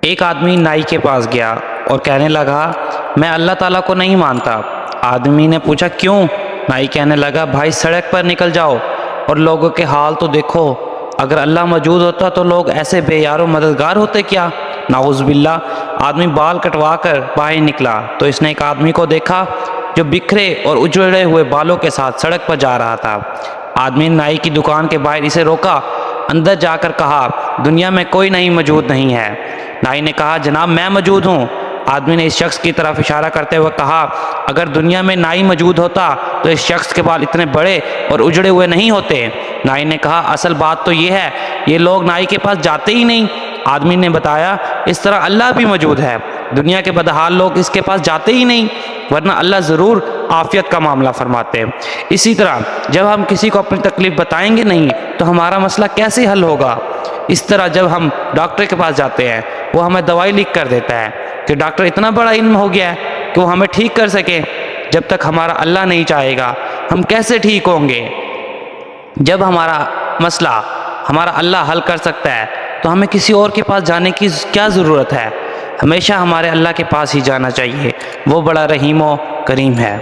ایک آدمی نائی کے پاس گیا اور کہنے لگا میں اللہ تعالیٰ کو نہیں مانتا۔ آدمی نے پوچھا کیوں؟ نائی کہنے لگا بھائی سڑک پر نکل جاؤ اور لوگوں کے حال تو دیکھو، اگر اللہ موجود ہوتا تو لوگ ایسے بے یار و مددگار ہوتے کیا؟ نعوذ باللہ۔ آدمی بال کٹوا کر باہر نکلا تو اس نے ایک آدمی کو دیکھا جو بکھرے اور اجڑے ہوئے بالوں کے ساتھ سڑک پر جا رہا تھا۔ آدمی نے نائی کی دکان کے باہر اسے روکا، اندر جا کر کہا دنیا میں کوئی نائی موجود نہیں ہے۔ نائی نے کہا جناب میں موجود ہوں۔ آدمی نے اس شخص کی طرف اشارہ کرتے ہوئے کہا اگر دنیا میں نائی موجود ہوتا تو اس شخص کے بال اتنے بڑے اور اجڑے ہوئے نہیں ہوتے۔ نائی نے کہا اصل بات تو یہ ہے یہ لوگ نائی کے پاس جاتے ہی نہیں۔ آدمی نے بتایا اس طرح اللہ بھی موجود ہے، دنیا کے بدحال لوگ اس کے پاس جاتے ہی نہیں، ورنہ اللہ ضرور عافیت کا معاملہ فرماتے۔ اسی طرح جب ہم کسی کو اپنی تکلیف بتائیں گے نہیں تو ہمارا مسئلہ کیسے حل ہوگا؟ اس طرح جب ہم ڈاکٹر کے پاس جاتے ہیں وہ ہمیں دوائی لکھ کر دیتا ہے کہ ڈاکٹر اتنا بڑا علم ہو گیا ہے کہ وہ ہمیں ٹھیک کر سکے، جب تک ہمارا اللہ نہیں چاہے گا ہم کیسے ٹھیک ہوں گے؟ جب ہمارا مسئلہ ہمارا اللہ حل کر سکتا ہے تو ہمیں کسی اور کے پاس جانے کی کیا ضرورت ہے؟ ہمیشہ ہمارے اللہ کے پاس ہی جانا چاہیے، وہ بڑا رحیم و کریم ہے۔